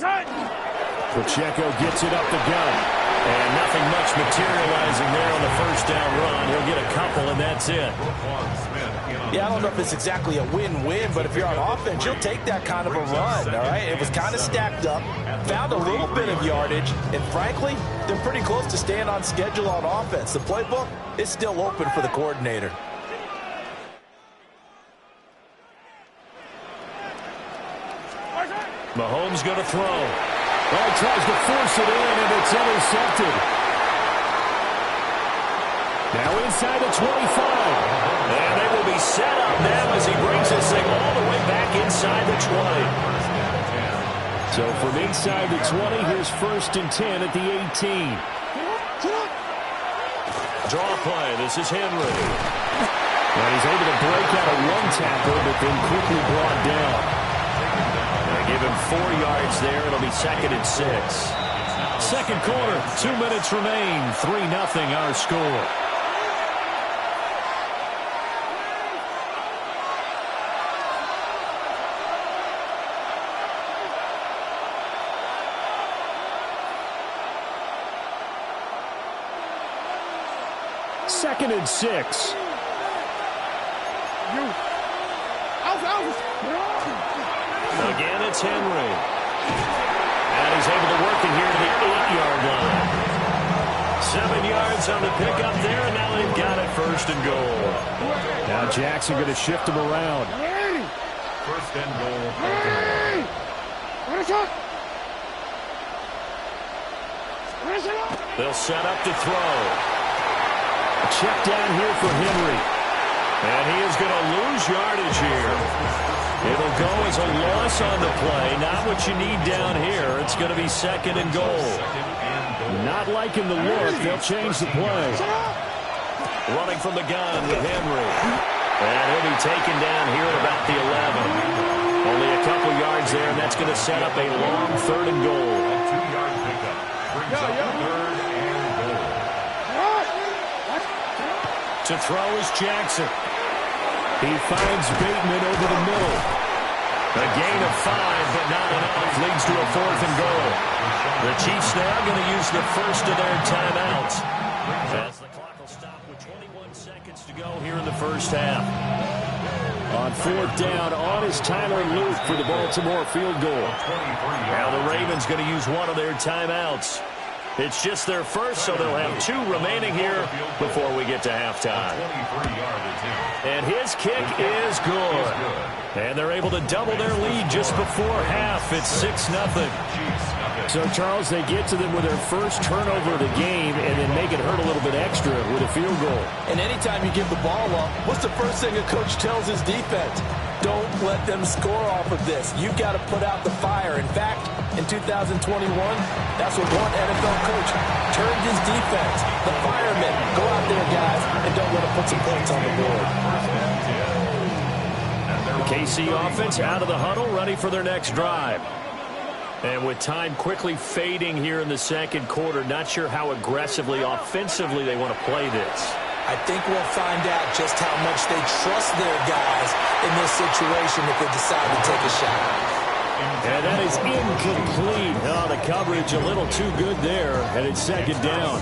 Pacheco gets it up the gut. And nothing much materializing there on the first down run. He'll get a couple, and that's it. Yeah, I don't know if it's exactly a win-win, but if you're on offense, you'll take that kind of a run, all right? It was kind of stacked up, found a little bit of yardage, and frankly, they're pretty close to staying on schedule on offense. The playbook is still open for the coordinator. Mahomes going to throw. Oh, he tries to force it in, and it's intercepted. Now inside the 25. And they will be set up now as he brings this thing all the way back inside the 20. So from inside the 20, here's 1st and 10 at the 18. Draw play. This is Henry. And he's able to break out a one tackle, but then quickly brought down. Give him 4 yards there. It'll be 2nd and 6. Second quarter, 2 minutes remain. 3-0 our score. Second and 6. Again, it's Henry. And he's able to work it here to the 8-yard line. 7 yards on the pickup there, and now they've got it 1st and goal. Now Jackson going to shift him around. 1st and goal. They'll set up to throw. Check down here for Henry. And he is going to lose yardage here. It'll go as a loss on the play. Not what you need down here. It's going to be 2nd and goal. Not liking the look. They'll change the play. Running from the gun with Henry. And he'll be taken down here at about the 11. Only a couple yards there, and that's going to set up a long 3rd and goal. A 2-yard pickup brings up 3rd and goal. To throw is Jackson. He finds Bateman over the middle. A gain of 5, but not enough. Leads to a 4th and goal. The Chiefs now going to use the first of their timeouts. As the clock will stop with 21 seconds to go here in the first half. On 4th down, on is Tyler Luke for the Baltimore field goal. Now the Ravens going to use one of their timeouts. It's just their first, so they'll have 2 remaining here before we get to halftime. And his kick is good. And they're able to double their lead just before half. It's 6-0. So, Charles, they get to them with their first turnover of the game and then make it hurt a little bit extra with a field goal. And anytime you give the ball up, what's the first thing a coach tells his defense? Don't let them score off of this. You've got to put out the fire. In fact, in 2021, that's what one NFL coach turned his defense. The firemen. Go out there, guys, and don't let them put some points on the board. KC offense out of the huddle, ready for their next drive. And with time quickly fading here in the second quarter, not sure how aggressively, offensively they want to play this. I think we'll find out just how much they trust their guys in this situation if they decide to take a shot. And that is incomplete. Oh, the coverage a little too good there, and it's 2nd down.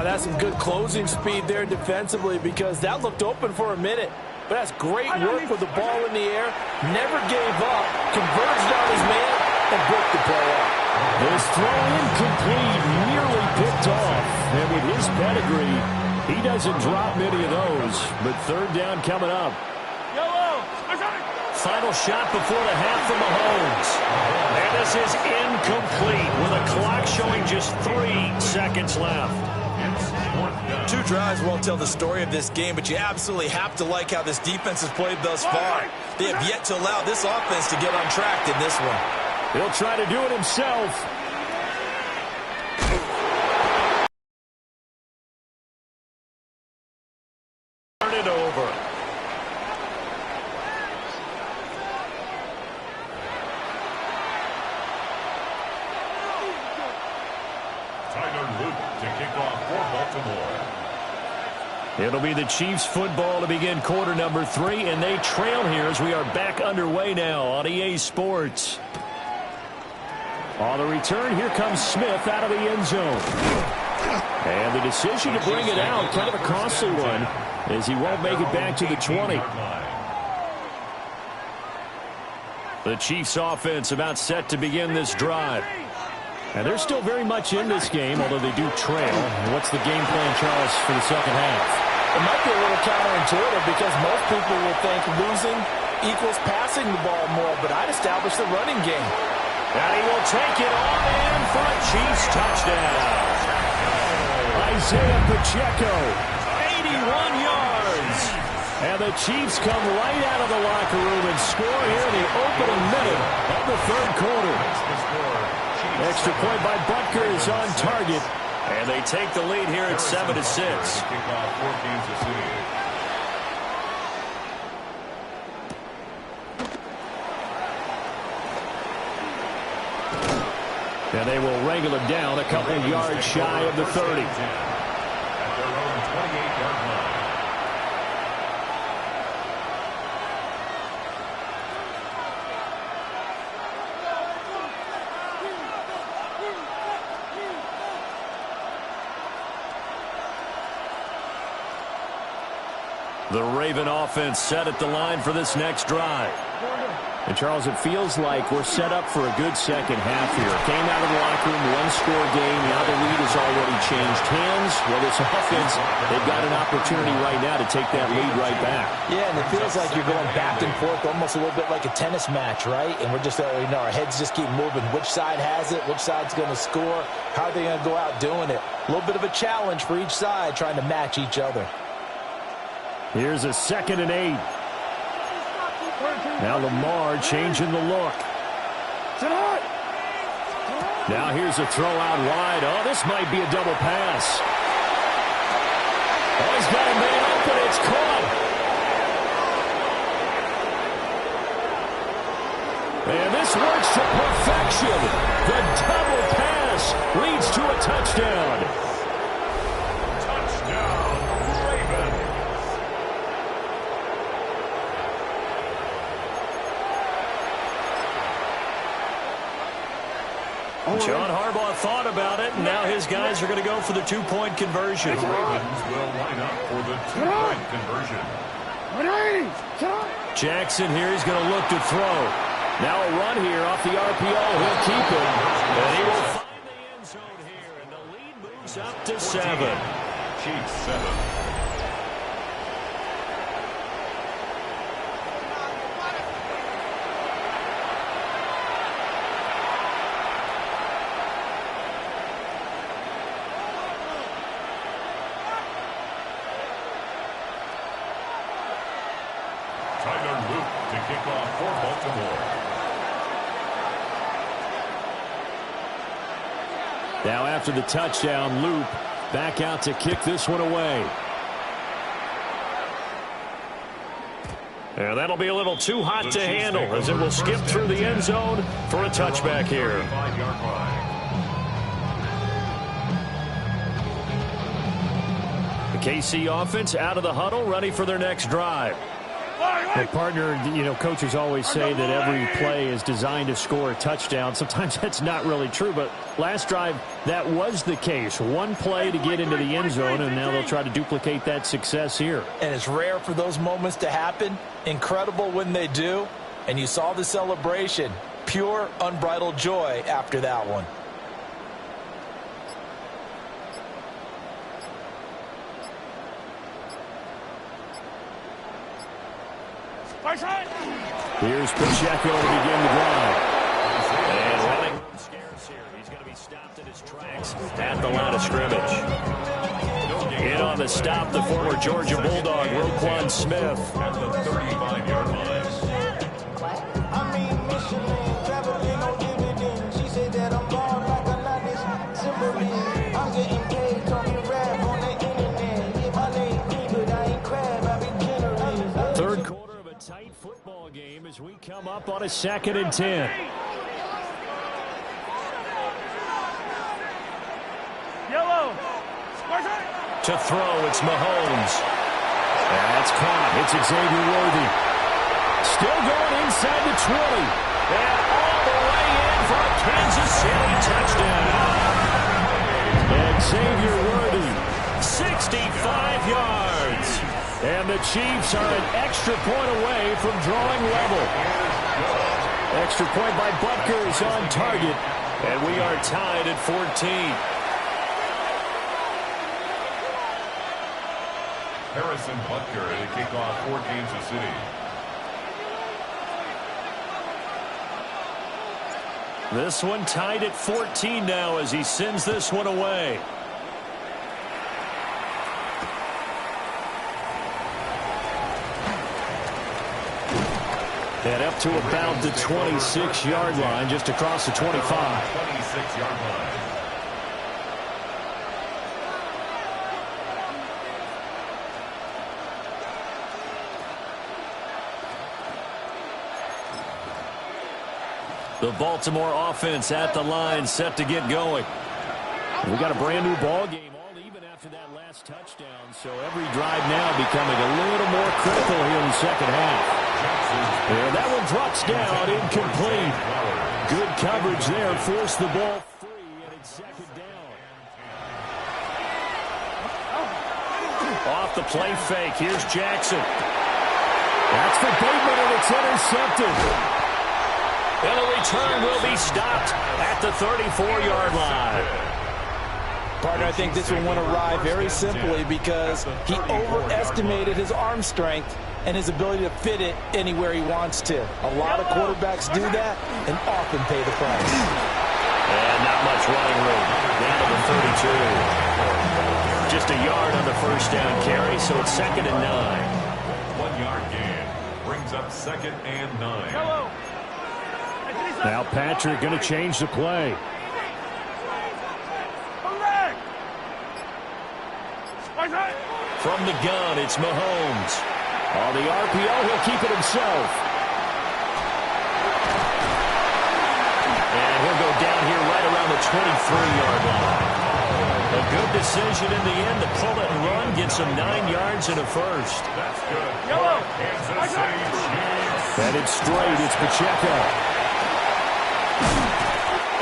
That's some good closing speed there defensively because that looked open for a minute. But that's great work with the ball in the air. Never gave up, converged on his man, and broke the play up. This throw incomplete, nearly picked off. And with his pedigree, he doesn't drop many of those. But 3rd down coming up. Final shot before the half from Mahomes. And this is incomplete with a clock showing just 3 seconds left. 2 drives won't tell the story of this game, but you absolutely have to like how this defense has played thus far. They have yet to allow this offense to get on track in this one. He'll try to do it himself. Turn it over. Tyler Luke to kick off for Baltimore. It'll be the Chiefs football to begin quarter number 3, and they trail here as we are back underway now on EA Sports. On the return, here comes Smith out of the end zone. And the decision to bring it out, kind of a costly one, as he won't make it back to the 20. The Chiefs offense about set to begin this drive. And they're still very much in this game, although they do trail. What's the game plan, Charles, for the second half? It might be a little counterintuitive because most people will think losing equals passing the ball more, but I'd establish the running game. And he will take it on in for a Chiefs touchdown. Isaiah Pacheco, 81 yards. And the Chiefs come right out of the locker room and score here in the opening minute of the third quarter. Extra point by Butker is on target. And they take the lead here at 7-6. And they will wrangle him down a couple yards shy of the 30. At their own 28-yard line. The Raven offense set at the line for this next drive. And, Charles, it feels like we're set up for a good second half here. Came out of the locker room, one-score game. Now the lead has already changed hands. Well, this offense, they've got an opportunity right now to take that lead right back. Yeah, and it feels like you're going back and forth almost a little bit like a tennis match, right? And we're just, our heads just keep moving. Which side has it? Which side's going to score? How are they going to go out doing it? A little bit of a challenge for each side trying to match each other. Here's a 2nd and 8. Now Lamar changing the look. Now here's a throw out wide. Oh, this might be a double pass. Oh, he's got a man open. It's caught. And this works to perfection. The double pass leads to a touchdown. John Harbaugh thought about it, and now his guys are going to go for the two-point conversion. The Ravens will line up for the two-point conversion. Jackson here, he's going to look to throw. Now a run here off the RPO. He'll keep it, and he will find the end zone here, and the lead moves up to 7. Chiefs 7. Now after the touchdown, Loop back out to kick this one away. And that'll be a little too hot to handle as it will skip through the end zone for a touchback here. The KC offense out of the huddle, ready for their next drive. Well, partner, coaches always say that every play is designed to score a touchdown. Sometimes that's not really true, but last drive, that was the case. One play to get into the end zone, and now they'll try to duplicate that success here. And it's rare for those moments to happen. Incredible when they do. And you saw the celebration. Pure, unbridled joy after that one. Here's Pacheco to begin the drive. And running room scarce here. He's going to be stopped in his tracks at the line of scrimmage. In on the stop, the former Georgia Bulldog, Roquan Smith. At the 35-yard line. Tight football game as we come up on a 2nd and 10. Yellow. To throw, it's Mahomes. That's caught. It's Xavier Worthy. Still going inside the 20. And all the way in for a Kansas City And the Chiefs are an extra point away from drawing level. Extra point by Butker is on target. And we are tied at 14. Harrison Butker to kick off for Kansas City. This one tied at 14 now as he sends this one away. And up to about the 26-yard line, just across the 25. 26-yard line. The Baltimore offense at the line, set to get going. We got a brand new ball game, all even after that last touchdown. So every drive now becoming a little more critical here in the second half. Yeah, that one drops down, incomplete. Good coverage there, forced the ball free, and it's second down. Off the play fake, here's Jackson. That's for Bateman, and it's intercepted. And the return will be stopped at the 34-yard line. Partner, I think this one went awry very simply because he overestimated his arm strength and his ability to fit it anywhere he wants to. A lot of quarterbacks do that and often pay the price. And not much running room. Down to the 32. Just a yard on the first down carry, so it's 2nd and 9. 1 yard gain brings up 2nd and 9. Yellow. Now Patrick going to change the play. From the gun, it's Mahomes. On the RPO, he'll keep it himself. And he'll go down here right around the 23-yard line. A good decision in the end to pull it and run, get some 9 yards and a first. That's good. Yellow. Kansas City Chiefs. And it's straight, it's Pacheco.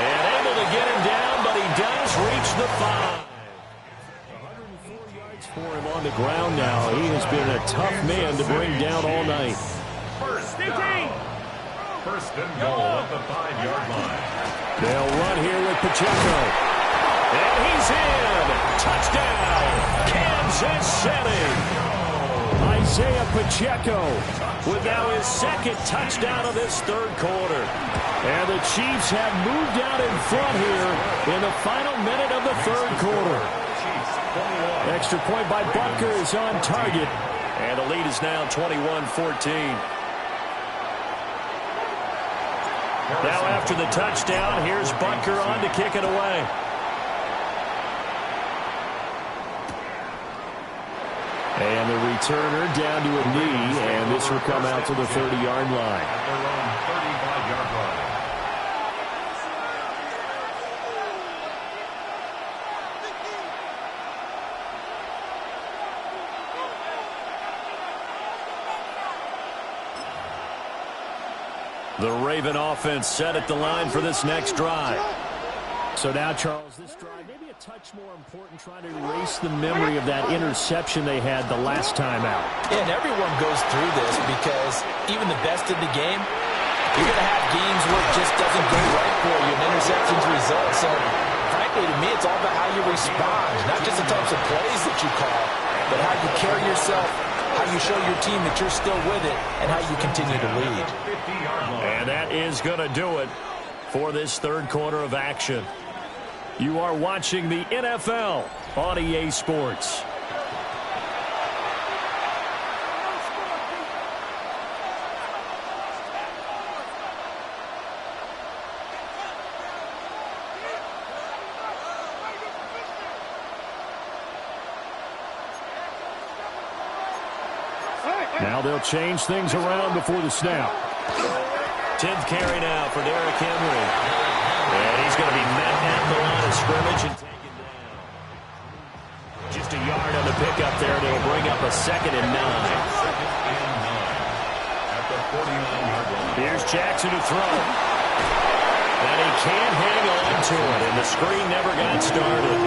And able to get him down, but he does reach the 5. 104 yards for him on the ground now. He has been a tough man to bring down all night. First down. First and goal at the 5-yard line. They'll run here with Pacheco. And he's in. Touchdown, Kansas City. Isaiah Pacheco with now his 2nd touchdown of this 3rd quarter. And the Chiefs have moved out in front here in the final minute of the 3rd quarter. Extra point by Butker is on target. And the lead is now 21-14. Now after the touchdown, here's Butker on to kick it away. And the returner down to a knee, and this will come out to the 30-yard line. At their own 35-yard line. The Raven offense set at the line for this next drive. So now, Charles, this drive maybe a touch more important, trying to erase the memory of that interception they had the last time out. Yeah, and everyone goes through this because even the best in the game, you're going to have games where it just doesn't go right for you, and interceptions result. So, frankly, to me, it's all about how you respond, not just the types of plays that you call, but how you carry yourself, how you show your team that you're still with it, and how you continue to lead. And that is going to do it for this 3rd quarter of action. You are watching the NFL on EA Sports. Now they'll change things around before the snap. 10th carry now for Derrick Henry. And he's going to be met at the line of scrimmage and taken down. Just a yard on the pickup there. They'll bring up a 2nd and 9. 2nd and 9 at the 49-yard line. Here's Jackson to throw. And he can't hang on to it, and the screen never got started.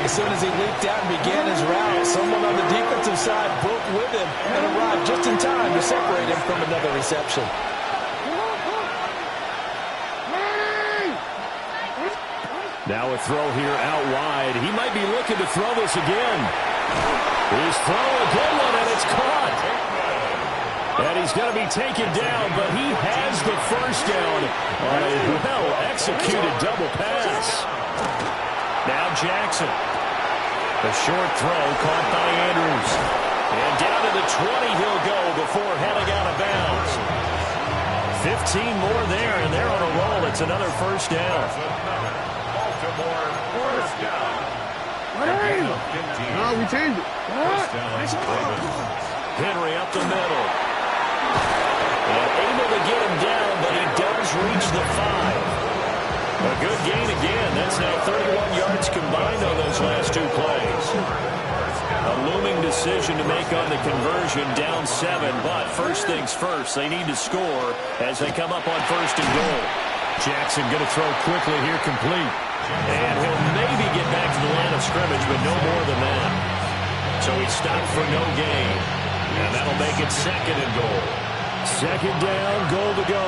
As soon as he leaped out and began his route, someone on the defensive side broke with him and arrived just in time to separate him from another reception. Now a throw here out wide. He might be looking to throw this again. His throw, a good one, and it's caught. And he's going to be taken down, but he has the first down on a well-executed double pass. Now Jackson. The short throw caught by Andrews. And down to the 20 he'll go before heading out of bounds. 15 more there, and they're on a roll. It's another first down. Baltimore, first down. No, we changed it. Henry up the middle. And able to get him down, but he does reach the 5. A good gain again. That's now 31 yards combined on those last two plays. A looming decision to make on the conversion, down 7. But first things first, they need to score as they come up on first and goal. Jackson going to throw quickly here, complete. And he'll maybe get back to the line of scrimmage, but no more than that. So he stopped for no gain. And that'll make it second and goal. Second down, goal to go.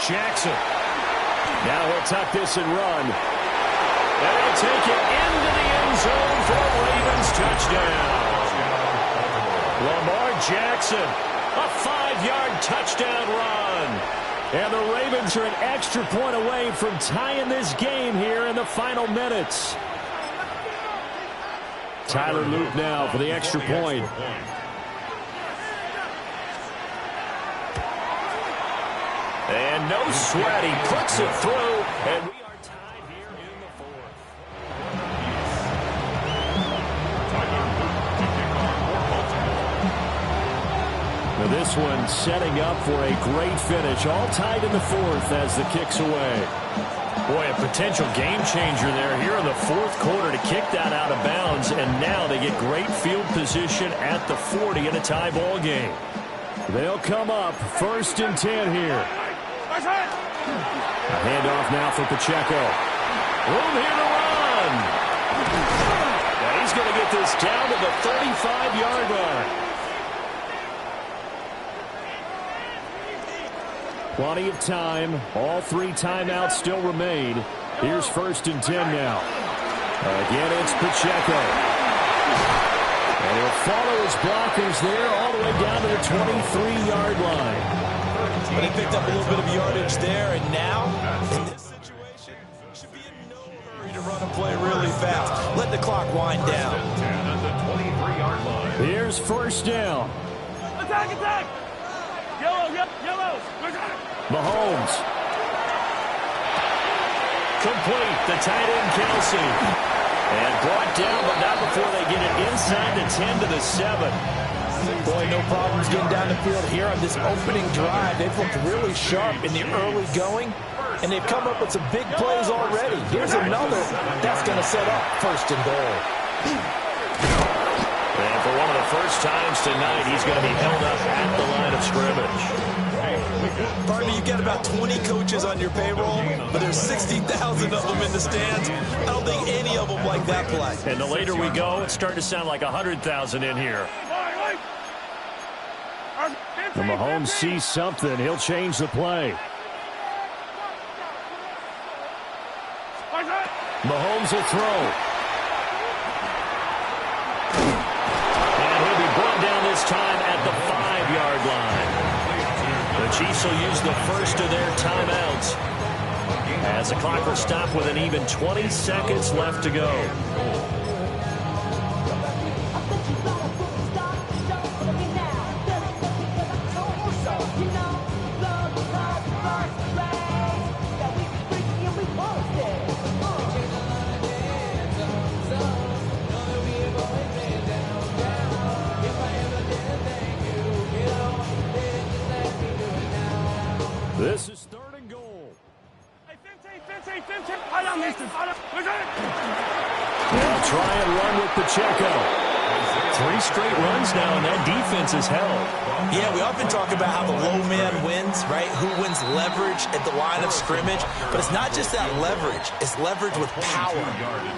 Jackson. Now he'll tuck this and run. And he'll take it into the end zone for a Ravens touchdown. Lamar Jackson, a 5-yard touchdown run. And the Ravens are an extra point away from tying this game here in the final minutes. Tyler Luke now for the extra point. And no sweat, he puts it through, and we are tied here in the fourth. Now this one setting up for a great finish, all tied in the fourth as the kick's away. Boy, a potential game changer there here in the fourth quarter to kick that out of bounds, and now they get great field position at the 40 in a tie ball game. They'll come up first and 10 here. A handoff now for Pacheco. Room here to run. Now he's going to get this down to the 35-yard line. Plenty of time. All 3 timeouts still remain. Here's first and 10 now. Again, it's Pacheco. And he'll follow his blockers there all the way down to the 23-yard line. But he picked up a little bit of yardage there, and now, in this situation, should be in no hurry to run and play really fast. Let the clock wind down. Here's first down. Attack, attack! Yellow! Mahomes. Complete. The tight end, Kelsey. And brought down, but not before they get it inside the 10 to the 7. Boy, no problems getting down the field here on this opening drive. They've looked really sharp in the early going, and they've come up with some big plays already. Here's another that's going to set up first and goal. And for one of the first times tonight, he's going to be held up at the line of scrimmage. Pardon me, you've got about 20 coaches on your payroll, but there's 60,000 of them in the stands. I don't think any of them like that play. And the later we go, it's starting to sound like 100,000 in here. And Mahomes sees something. He'll change the play. Mahomes will throw. And he'll be brought down this time at the 5-yard line. The Chiefs will use the first of their timeouts as the clock will stop with an even 20 seconds left to go. This is third and goal. They'll try and run with Pacheco. 3 straight runs now, and that defense is held. Yeah, we often talk about how the low man wins, right? Who wins leverage at the line of scrimmage. But it's not just that leverage. It's leverage with power.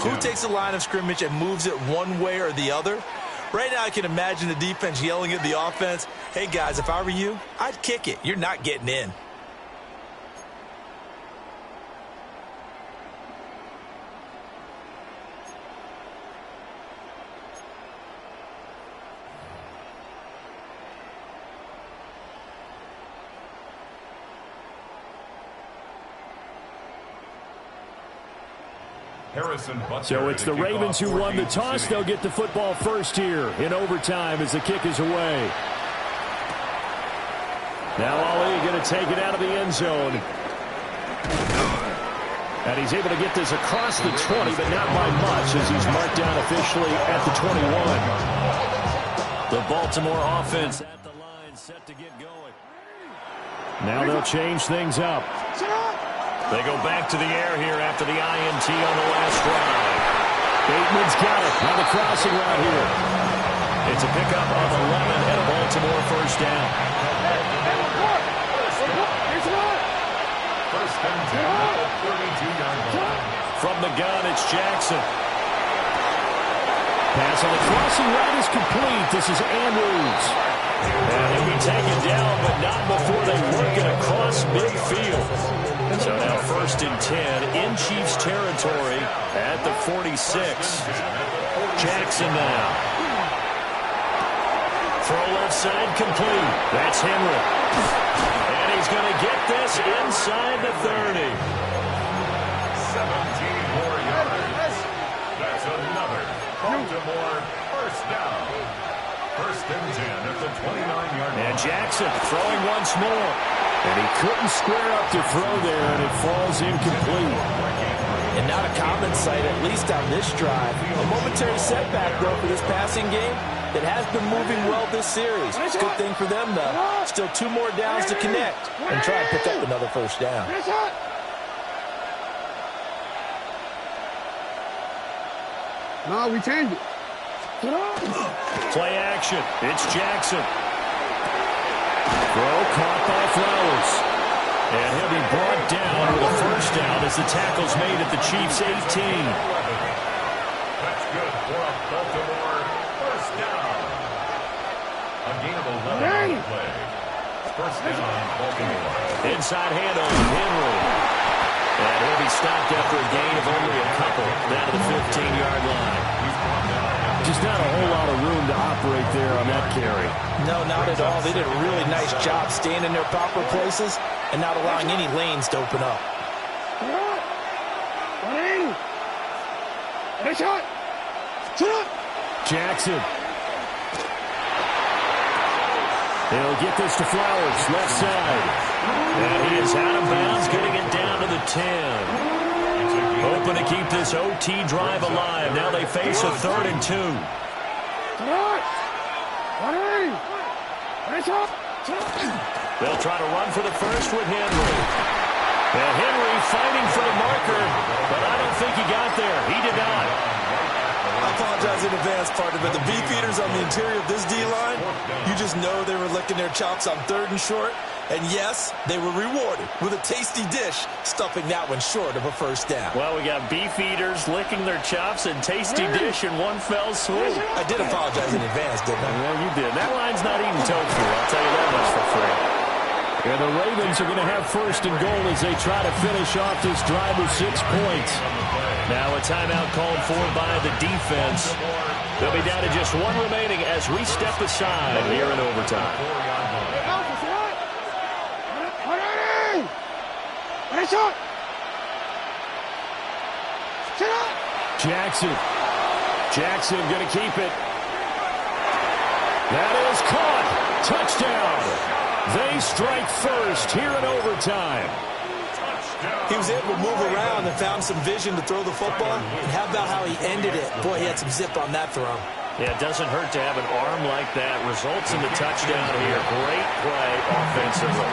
Who takes the line of scrimmage and moves it one way or the other? Right now, I can imagine the defense yelling at the offense, hey, guys, if I were you, I'd kick it. You're not getting in. So it's the Ravens who won the toss. They'll get the football first here in overtime as the kick is away. Now Ali going to take it out of the end zone. And he's able to get this across the 20, but not by much as he's marked down officially at the 21. The Baltimore offense at the line set to get going. Now they'll change things up. They go back to the air here after the INT on the last drive. Bateman's got it on the crossing route here. It's a pickup of 11 and a Baltimore first down. First and 10 at the 32-yard line. From the gun, it's Jackson. Pass on the crossing route is complete. This is Andrews. And he'll be taken down, but not before they work it across midfield. So now first and 10 in Chiefs territory at the 46. Jackson now. Throw left side complete. That's Henry. And he's going to get this inside the 30. 17 more yards. That's another Baltimore first down. First and 10 at the 29-yard line. And Jackson throwing once more. And he couldn't square up to throw there, and it falls incomplete. And not a common sight, at least on this drive. A momentary setback, though, for this passing game that has been moving well this series. It's a good thing for them, though. Still 2 more downs to connect and try and pick up another first down. No, we changed it. Play action. It's Jackson. Throw caught by Flowers. And he'll be brought down with a first down as the tackle's made at the Chiefs' 18. That's good for a Baltimore first down. A gain of 11 on the play. First down, Baltimore. Inside handoff to Henry. And he'll be stopped after a gain of only a couple down to the 15-yard line. Just not a whole lot of room to operate there on that carry. No, not at all. They did a really nice job staying in their proper places and not allowing any lanes to open up. Jackson. He'll get this to Flowers, left side. And he is out of bounds, getting it down to the 10. Hoping to keep this OT drive alive. Now they face a 3rd and 2. They'll try to run for the first with Henry. And Henry fighting for the marker, but I don't think he got there. He did not. I apologize in advance, partner, but the beefeaters on the interior of this D-line, you just know they were licking their chops on 3rd and short. And yes, they were rewarded with a tasty dish, stuffing that one short of a first down. Well, we got beef eaters licking their chops and tasty dish in one fell swoop. I did apologize in advance, didn't I? Well, you did. That line's not eating tofu, I'll tell you that much for free. And the Ravens are going to have first and goal as they try to finish off this drive with 6 points. Now a timeout called for by the defense. They'll be down to just 1 remaining as we step aside here in overtime. Jackson going to keep it. That is caught. Touchdown. They strike first here in overtime. He was able to move around and found some vision to throw the football. And how about how he ended it? Boy, he had some zip on that throw. Yeah, it doesn't hurt to have an arm like that. Results in the touchdown here. Great play offensively.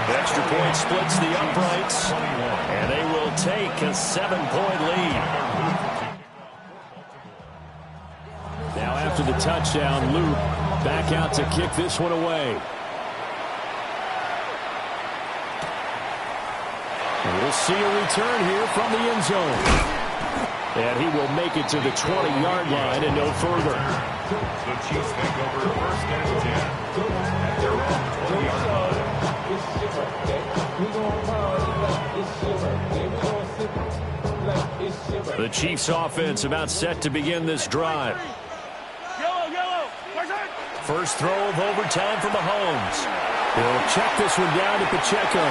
The extra point splits the uprights, and they will take a 7-point lead. Now after the touchdown. Loop back out to kick this one away. And we'll see a return here from the end zone. And he will make it to the 20-yard line and no further. The Chiefs take over first and 10 at their own 20-yard line. The Chiefs offense about set to begin this drive. Yellow. First throw of overtime for Mahomes. He'll check this one down to Pacheco.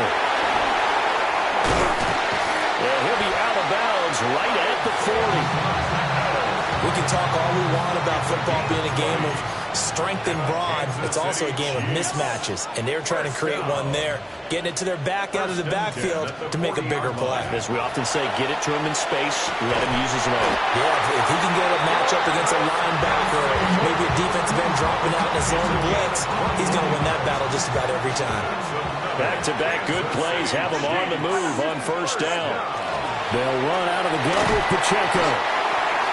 And he'll be out of bounds right at the 40. We can talk all we want about football being a game of strength and brawn. It's also a game of mismatches, and they're trying to create one there, getting it to their back out of the backfield to make a bigger play. As we often say, get it to him in space, let him use his load. Yeah, if he can get a matchup against a linebacker or maybe a defensive end dropping out in a zone blitz, he's going to win that battle just about every time. Back-to-back good plays have him on the move on first down. They'll run out of the gun with Pacheco.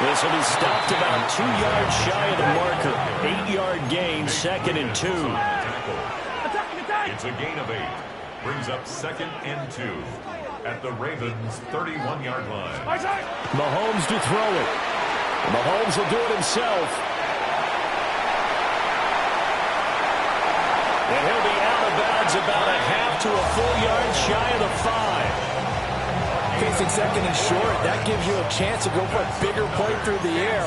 This will be stopped about 2 yards shy of the marker. 8-yard gain, 2nd and 2. It's a gain of 8. Brings up 2nd and 2 at the Ravens' 31-yard line. Mahomes to throw it. Mahomes will do it himself. And he'll be out of bounds about a half to a full yard shy of the 5. Facing 2nd and short, that gives you a chance to go for a bigger play through the air.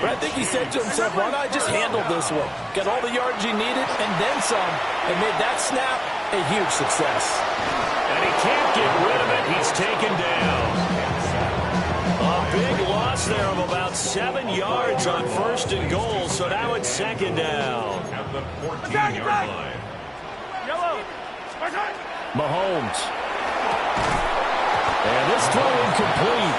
But I think he said to himself, why not just handle this one? Got all the yards he needed and then some, and made that snap a huge success. And he can't get rid of it. He's taken down. A big loss there of about 7 yards on 1st and goal, so now it's 2nd down. At the 14-yard line. Yellow. Mahomes. And this throw incomplete.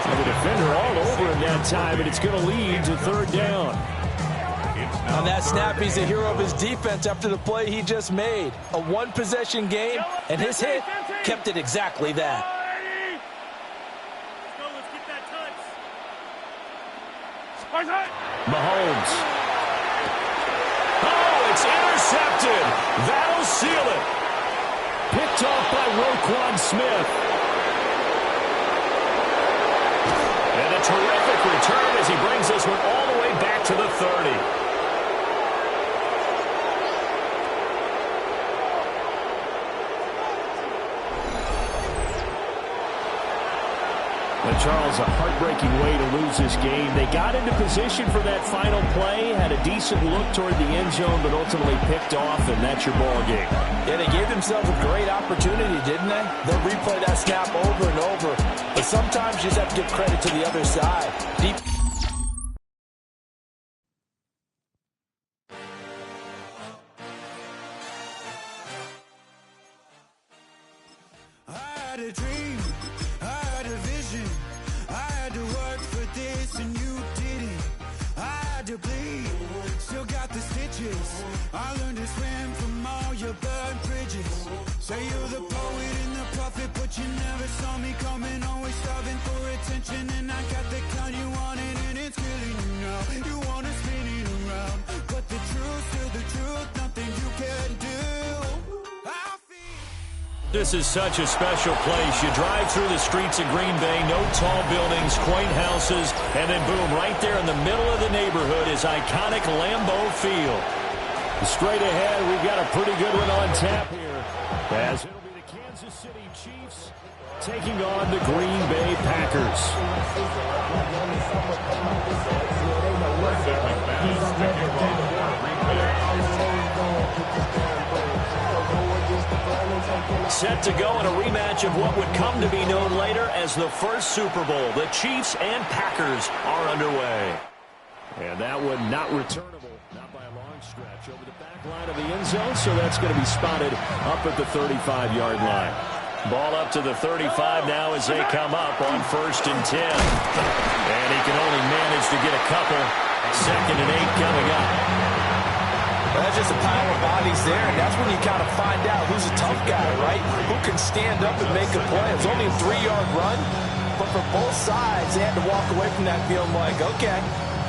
And the defender all over him that time, and it's going to lead to 3rd down. On that snap, he's a hero of his defense after the play he just made. A one-possession game, and his hit kept it exactly that. Let's get that touch. Mahomes. Oh, it's intercepted. That'll seal it. Picked off by Roquan Smith. And a terrific return as he brings this one all the way back to the 30. But Charles, a heartbreaking way to lose this game. They got into position for that final play, had a decent look toward the end zone, but ultimately picked off, and that's your ball game. Yeah, they gave themselves a great opportunity, didn't they? They'll replay that snap over and over. But sometimes you just have to give credit to the other side. Deep. I had a dream, I had a vision, I had to work for this and you didn't. I had to bleed, still got the stitches. I learned to swim from all your burned bridges. Say you're the poet and the prophet, but you never saw me coming. Always starving for attention, and I got the kind you wanted, and it's killing you now. You wanna spin it around, but the truth's still the truth. Nothing you can do. This is such a special place. You drive through the streets of Green Bay, no tall buildings, quaint houses, and then boom, right there in the middle of the neighborhood is iconic Lambeau Field. Straight ahead, we've got a pretty good one on tap here, as it'll be the Kansas City Chiefs taking on the Green Bay Packers. Set to go in a rematch of what would come to be known later as the first Super Bowl. The Chiefs and Packers are underway. And that one not returnable, not by a long stretch, over the back line of the end zone, so that's going to be spotted up at the 35-yard line. Ball up to the 35 now as they come up on 1st and 10. And he can only manage to get a couple. 2nd and 8 coming up. That's just a pile of bodies there, and that's when you kind of find out who's a tough guy, right? Who can stand up and make a play. It was only a 3-yard run, but for both sides, they had to walk away from that feeling like, okay,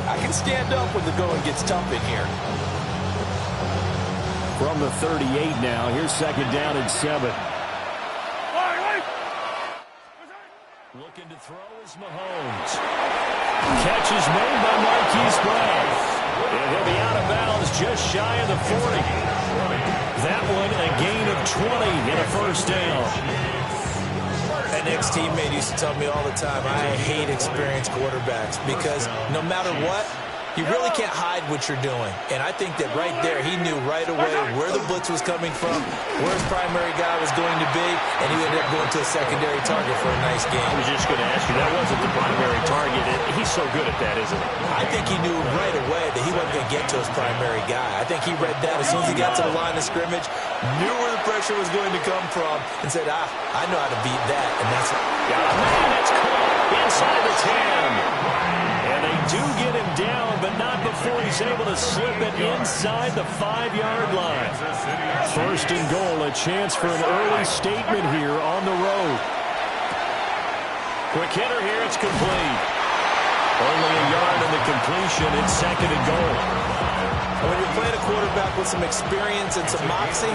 I can stand up when the going gets tough in here. From the 38 now, here's second down and 7. Looking to throw is Mahomes. Catch is made by Marquise Brown. And he'll be out of bounds just shy of the 40. That one a gain of 20 and a first down. An ex-teammate used to tell me all the time, I hate experienced quarterbacks because no matter what, you really can't hide what you're doing. And I think that right there, he knew right away where the blitz was coming from, where his primary guy was going to be, and he ended up going to a secondary target for a nice game. I was just going to ask you, that wasn't the primary target. He's so good at that, isn't he? I think he knew right away that he wasn't going to get to his primary guy. I think he read that as soon as he got to the line of scrimmage, knew where the pressure was going to come from, and said, I know how to beat that. And that's it. Got a man that's caught inside the 10. And they do get him down, but not before he's able to slip it inside the 5-yard line. First and goal, a chance for an early statement here on the road. Quick hitter here, it's complete. Only a yard in the completion, it's second and goal. When you're playing a quarterback with some experience and some moxie,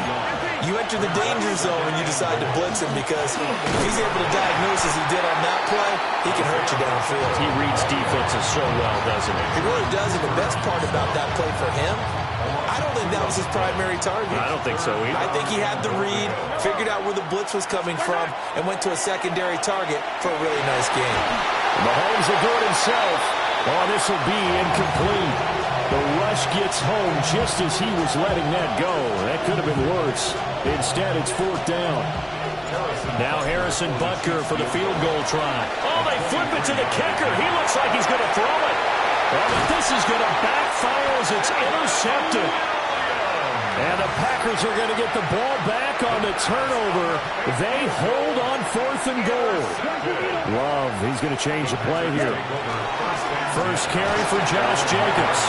you enter the danger zone when you decide to blitz him because if he's able to diagnose as he did on that play, he can hurt you downfield. He reads defenses so well, doesn't he? He really does, and the best part about that play for him, I don't think that was his primary target. I don't think so either. I think he had the read, figured out where the blitz was coming from, and went to a secondary target for a really nice game. Mahomes will do it himself. Oh, this will be incomplete. The rush gets home just as he was letting that go. That could have been worse. Instead, it's fourth down. Now Harrison Butker for the field goal try. Oh, they flip it to the kicker. He looks like he's going to throw it. Oh, but this is going to backfire as it's intercepted. And the Packers are going to get the ball back on the turnover. They hold on fourth and goal. Love, he's going to change the play here. First carry for Josh Jacobs.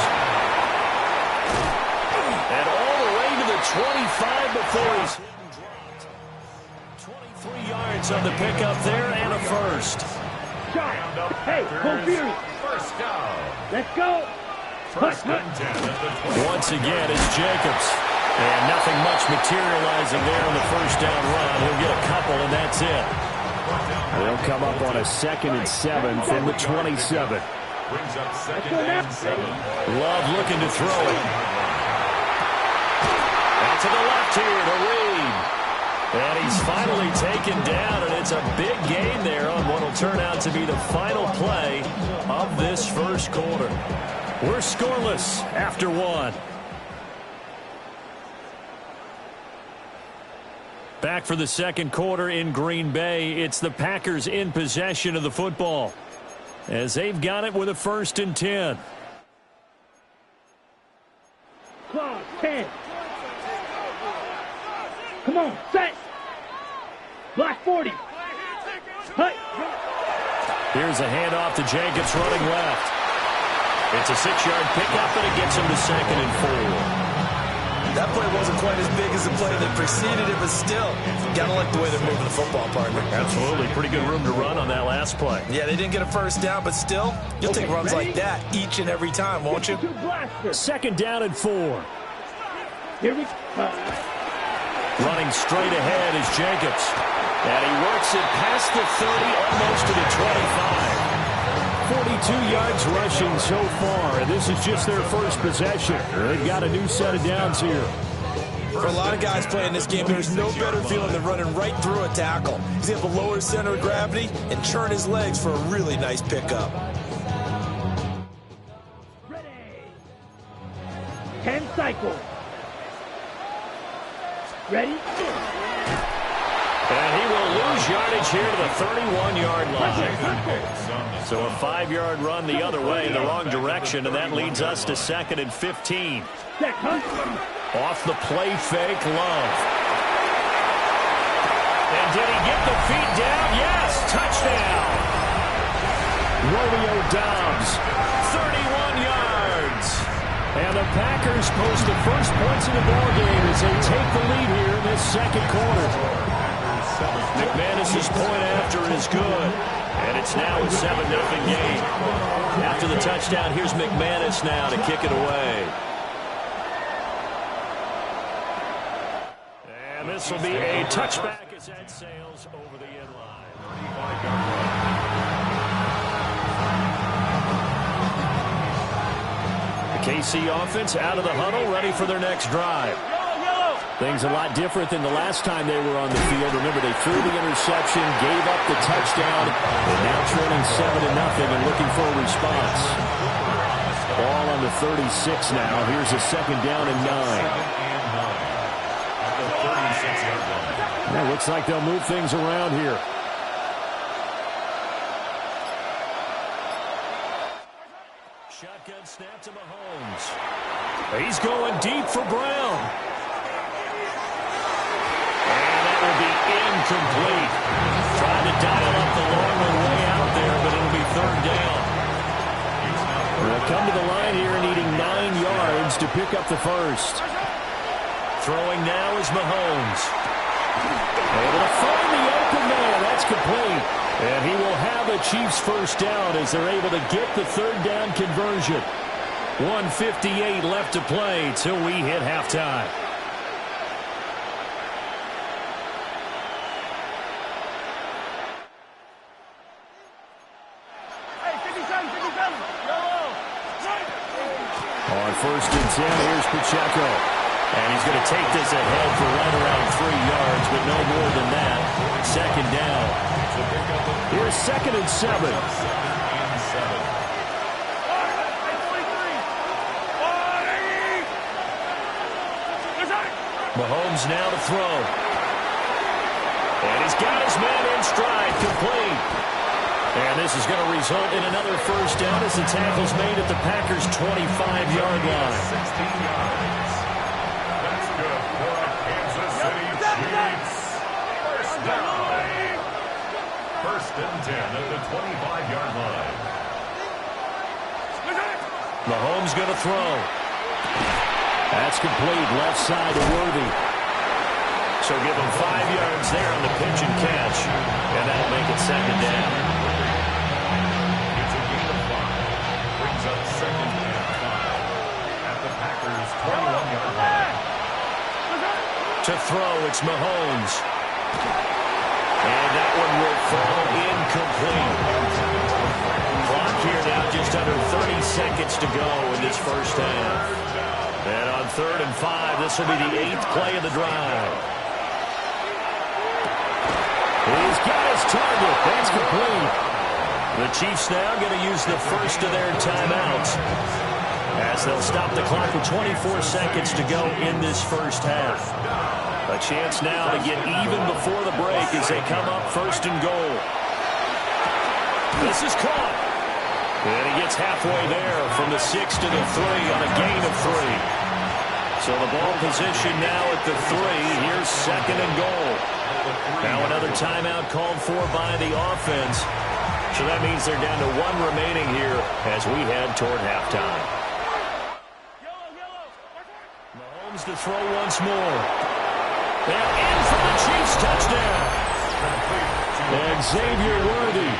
And all the way to the 25 before he's hit and dropped. 23 yards on the pickup there and a first. Hey, go Fury. First down. Let's go. First and 10 at the 20. Once again, it's Jacobs. And nothing much materializing there on the first down run. He'll get a couple, and that's it. They'll come up on a second and 7 from the 27. Brings up second and 7. Love looking to throw it. And to the left here to Reed. And he's finally taken down, and it's a big gain there on what will turn out to be the final play of this first quarter. We're scoreless after one. Back for the second quarter in Green Bay. It's the Packers in possession of the football as they've got it with a first and 10. Clock, 10. Come on, set. Block 40. Hey. Here's a handoff to Jacobs running left. It's a 6-yard pickup, and it gets him to second and 4. That play wasn't quite as big as the play that preceded it, but still, gotta like the way they're moving the football, partner. Absolutely. Pretty good room to run on that last play. Yeah, they didn't get a first down, but still, you'll take runs like that each and every time, won't you? Second down and 4. Here we go. Running straight ahead is Jacobs. And he works it past the 30, almost to the 25. 42 yards rushing so far, and this is just their first possession. They've got a new set of downs here. For a lot of guys playing this game, there's no better feeling than running right through a tackle. He's able to lower his center of gravity and churn his legs for a really nice pickup. Ready. 10 cycles. Ready? And he will lose yardage here to the 31-yard line. So a 5-yard run the other way in the wrong direction, and that leads us to second and 15. Off the play fake, Love. And did he get the feet down? Yes, touchdown. Romeo Doubs, 31 yards. And the Packers post the first points of the ballgame as they take the lead here in this second quarter. McManus His point after is good. And it's now a 7-0 game. After the touchdown, here's McManus now to kick it away. And this will be a touchback as that sails over the end line. The KC offense out of the huddle, ready for their next drive. Things a lot different than the last time they were on the field. Remember, they threw the interception, gave up the touchdown, and now trailing 7-0 and looking for a response. Ball on the 36 now. Here's a 2nd down and 9. It looks like they'll move things around here. Shotgun snap to Mahomes. He's going deep for Brown. Incomplete. Trying to dial up the long one way out there, but it'll be 3rd down. They'll come to the line here needing 9 yards to pick up the first. Throwing now is Mahomes. Able to find the open man. That's complete. And he will have the Chiefs' first down as they're able to get the 3rd down conversion. 1:58 left to play till we hit halftime. On 1st and 10, here's Pacheco. And he's going to take this ahead for right around 3 yards, but no more than that. 2nd down. Here's 2nd and 7. Mahomes now to throw. And he's got his man in stride, complete. And this is going to result in another first down as the tackle's made at the Packers' 25-yard line. 16 yards. That's good for a Kansas City Chiefs. First down. 1st and 10 at the 25-yard line. Mahomes going to throw. That's complete. Left side to Worthy. So give him 5 yards there on the pitch and catch. And that'll make it 2nd down. Second and 5 at the Packers' 21-yard line. To throw, it's Mahomes. And that one will fall incomplete. Clock here now just under 30 seconds to go in this first half. And on 3rd and 5, this will be the 8th play of the drive. He's got his target. That's complete. The Chiefs now going to use the first of their timeouts as they'll stop the clock with 24 seconds to go in this first half. A chance now to get even before the break as they come up 1st and goal. This is caught. And he gets halfway there from the 6 to the 3 on a gain of 3. So the ball position now at the 3. Here's 2nd and goal. Now another timeout called for by the offense. So that means they're down to 1 remaining here as we head toward halftime. Mahomes to throw once more. They're in for the Chiefs touchdown. And Xavier Worthy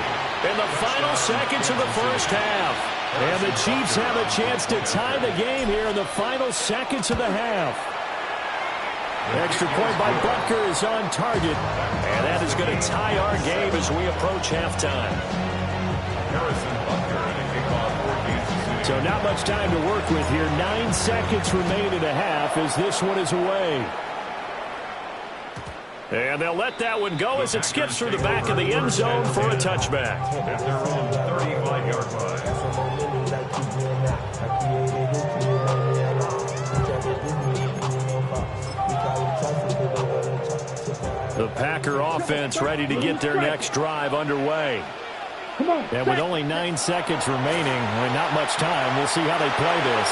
in the final seconds of the first half. And the Chiefs have a chance to tie the game here in the final seconds of the half. Extra point by Butker is on target. And that is going to tie our game as we approach halftime. So not much time to work with here. 9 seconds remain in the half as this one is away. And they'll let that one go as it skips through the back of the end zone for a touchback. At their own 35-yard line. The Packer offense ready to get their next drive underway. And with only 9 seconds remaining, and not much time, we'll see how they play this.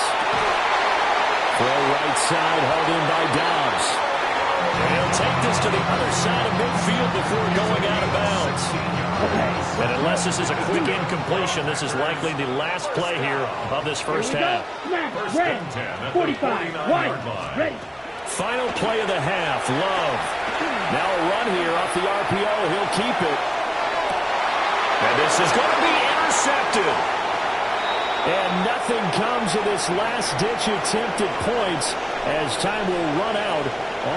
Throw right side, held in by Dobbs. And he'll take this to the other side of midfield before going out of bounds. And unless this is a quick incompletion, this is likely the last play here of this first half. Snap, ready, 45, right, ready. Final play of the half. Love. Now a run here off the RPO. He'll keep it. And this is going to be intercepted. And nothing comes of this last-ditch attempt at points as time will run out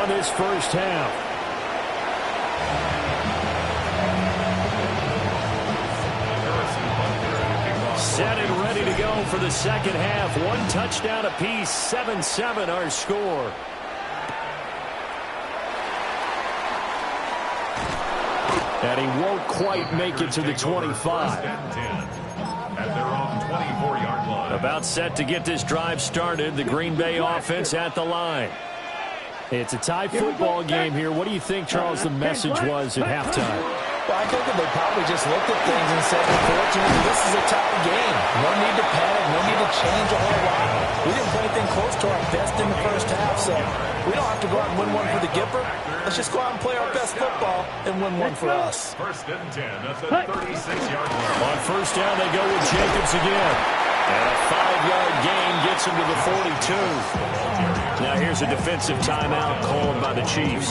on this first half. Set and ready to go for the second half. One touchdown apiece, 7-7 our score. And he won't quite make it to the 25. At their own 24-yard line. About set to get this drive started. The Green Bay offense at the line. It's a tie football game here. What do you think, Charles, the message was at halftime? Well, I think that they probably just looked at things and said, unfortunately, this is a tie game. No need to panic. No need to change a whole lot. We didn't play anything close to our best in the first half, so we don't have to go out and win one for the Gipper. Let's just go out and play our best football and win one for us. First and 10 at the 36-yard line. On first down, they go with Jacobs again. And a 5-yard gain gets him to the 42. Now here's a defensive timeout called by the Chiefs.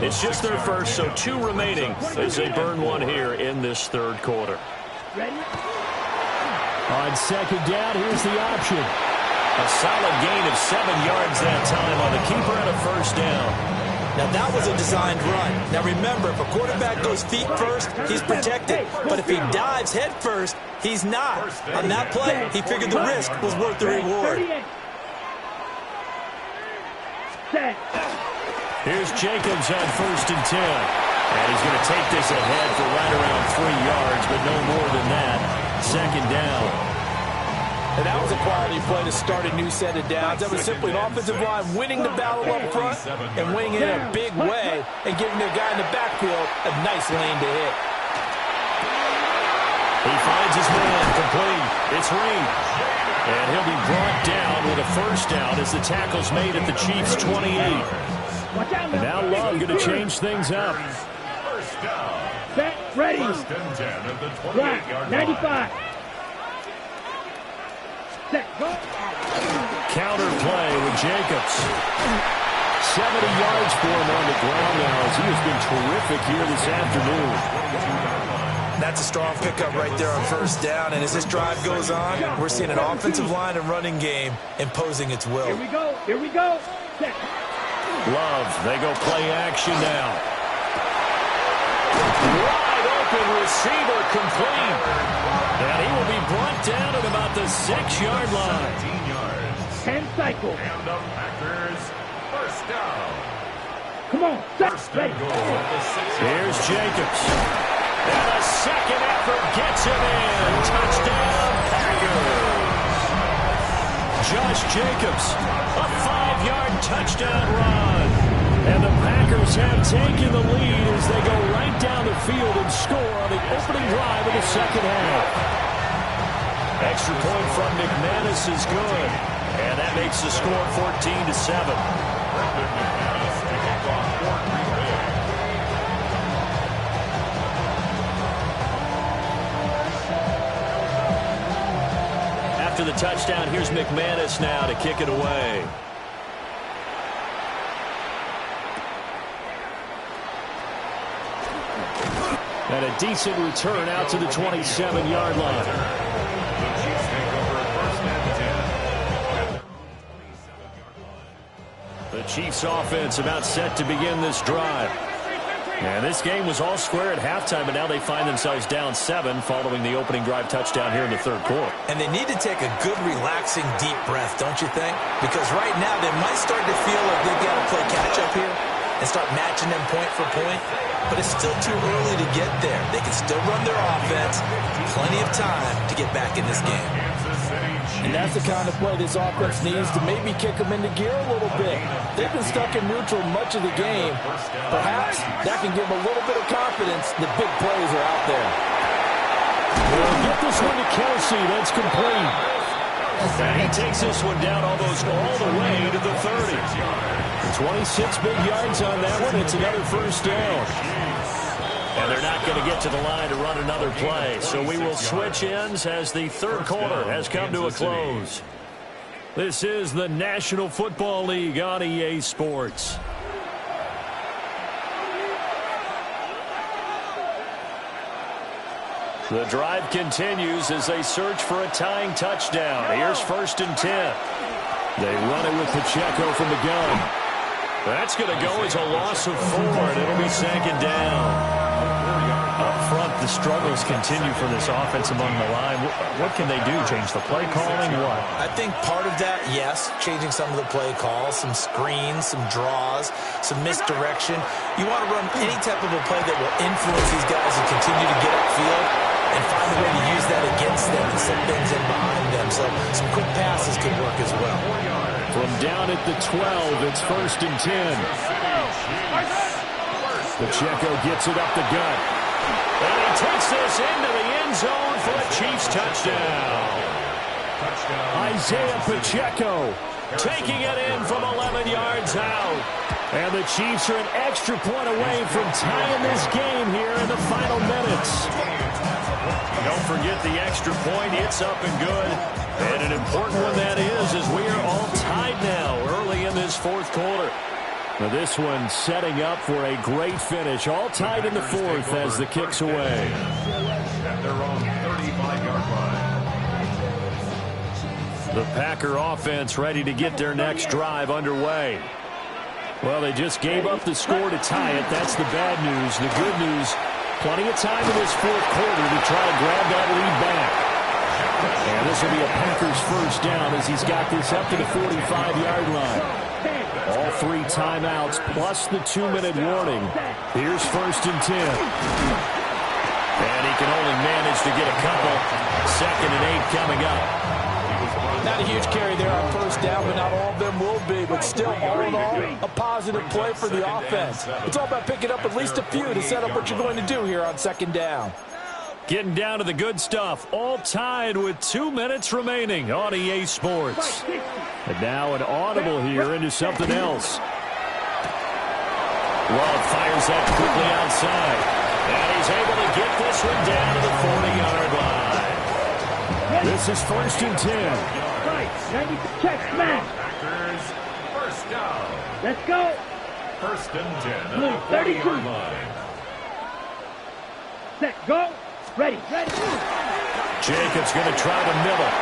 It's just their first, so 2 remaining as they burn one here in this third quarter. Ready? On second down, here's the option. A solid gain of 7 yards that time on the keeper and a first down. Now, that was a designed run. Now, remember, if a quarterback goes feet first, he's protected. But if he dives head first, he's not. On that play, he figured the risk was worth the reward. Set. Here's Jacobs on first and 10. And he's going to take this ahead for right around 3 yards, but no more than that. Second down. And that was a quality play to start a new set of downs. That was simply an offensive line winning the battle up front and winning it in a big way and giving their guy in the backfield a nice lane to hit. He finds his man complete. It's Reed. And he'll be brought down with a first down as the tackle's made at the Chiefs' 28. And now Love going to change things up. First down. Set. Ready. First and 10 at the 28-yard line. 95. Set. Go. Counter play with Jacobs. 70 yards for him on the ground now as he has been terrific here this afternoon. That's a strong pickup right there on first down. And as this drive goes on, we're seeing an offensive line and running game imposing its will. Here we go. Here we go. Set. Love, they go play action now. Wide open receiver complete. And he will be brought down at about the 6-yard line. 17 yards. 10 cycle. And the Packers, first down. Come on. Set. First Ready. and goal at the 6-yard line. Here's Jacobs. And a second effort gets him in. Touchdown, Packers. Josh Jacobs, a 5-yard touchdown run. And the Packers have taken the lead as they go right down the field and score on the opening drive of the second half. Extra point from McManus is good. And that makes the score 14-7. After the touchdown, here's McManus now to kick it away. And a decent return out to the 27-yard line. The Chiefs take over first and 10. The Chiefs offense about set to begin this drive. And this game was all square at halftime, but now they find themselves down 7 following the opening drive touchdown here in the third quarter. And they need to take a good, relaxing, deep breath, don't you think? Because right now they might start to feel like they've got to play catch-up here and start matching them point for point. But it's still too early to get there. They can still run their offense. Plenty of time to get back in this game. And that's the kind of play this offense needs to maybe kick them into gear a little bit. They've been stuck in neutral much of the game. Perhaps that can give them a little bit of confidence that big plays are out there. We'll get this one to Kelsey. That's complete. And he takes this one down almost all the way to the 30. 26 big yards on that one. It's another first down. And they're not going to get to the line to run another play. So we will switch ends as the third quarter has come to a close. This is the National Football League on EA Sports. The drive continues as they search for a tying touchdown. Here's 1st and 10. They run it with Pacheco from the gun. That's going to go as a loss of 4, and it'll be 2nd down. Up front, the struggles continue for this offense among the line. What can they do? Change the play calling? What? I think part of that, yes, changing some of the play calls, some screens, some draws, some misdirection. You want to run any type of a play that will influence these guys and continue to get upfield and find a way to use that against them and set things in behind them. So some quick passes could work as well. From down at the 12, it's 1st and 10. Pacheco gets it up the gut. And he takes this into the end zone for a Chiefs touchdown. Isaiah Pacheco taking it in from 11 yards out. And the Chiefs are an extra point away from tying this game here in the final minutes. Don't forget the extra point. It's up and good. And an important one that is, as we are all tied now early in this 4th quarter. Now this one setting up for a great finish. All tied in the 4th as the kick's away. At their own 35-yard line. The Packer offense ready to get their next drive underway. Well, they just gave up the score to tie it. That's the bad news. The good news, plenty of time in this 4th quarter to try and grab that lead back. And this will be a Packers 1st down as he's got this up to the 45-yard line. All 3 timeouts plus the 2-minute warning. Here's 1st and 10. And he can only manage to get a couple. 2nd and 8 coming up. Not a huge carry there on 1st down, but not all of them will be. But still, all in all, a positive play for the offense. It's all about picking up at least a few to set up what you're going to do here on 2nd down. Getting down to the good stuff. All tied with 2 minutes remaining on EA Sports. And now an audible here into something else. Love fires that quickly outside. And he's able to get this one down to the 40-yard line. This is 1st and 10. Right, ready to check smash. Packers, 1st down. Let's go. 1st and 10 Blue, at the 32. 40-yard line. Set, go. Ready, ready. Jacobs going to try the middle.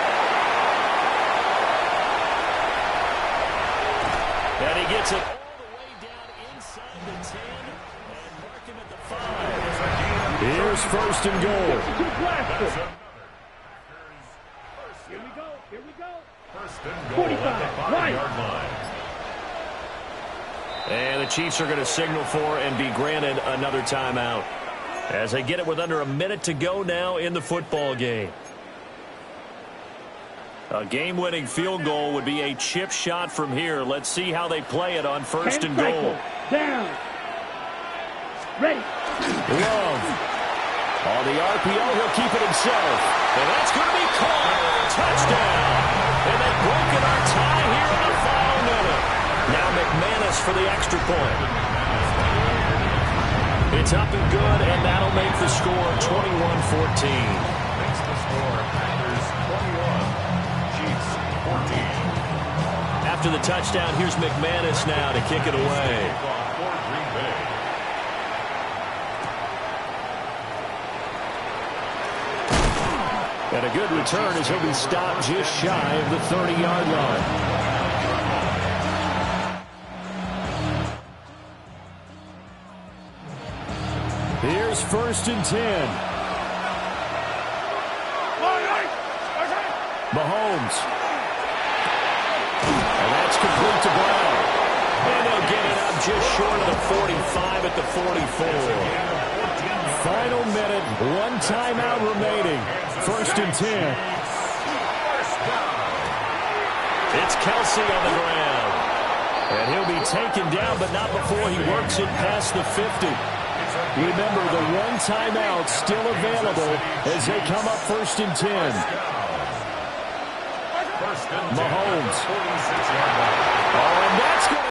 And he gets it all the way down inside the 10 and mark him at the 5. Here's 1st and goal. Here we go, here we go. 1st and goal at the 5-yard line. And the Chiefs are going to signal for and be granted another timeout as they get it with under a minute to go now in the football game. A game-winning field goal would be a chip shot from here. Let's see how they play it on 1st and goal. Down. Ready. Love. On the RPO, he'll keep it himself. And that's going to be caught. Touchdown. And they've broken our tie here in the final minute. Now McManus for the extra point. It's up and good, and that'll make the score 21-14. Makes the score Packers 21, Chiefs 14. After the touchdown, here's McManus now to kick it away. And a good return as he'll be stopped just shy of the 30-yard line. Here's 1st and 10. Mahomes. And that's complete to Brown. And they'll get it up just short of the 45 at the 44. Final minute, 1 timeout remaining. 1st and 10. It's Kelsey on the ground. And he'll be taken down, but not before he works it past the 50. Remember, the 1 timeout still available as they come up 1st and 10. Mahomes. Oh, and that's going to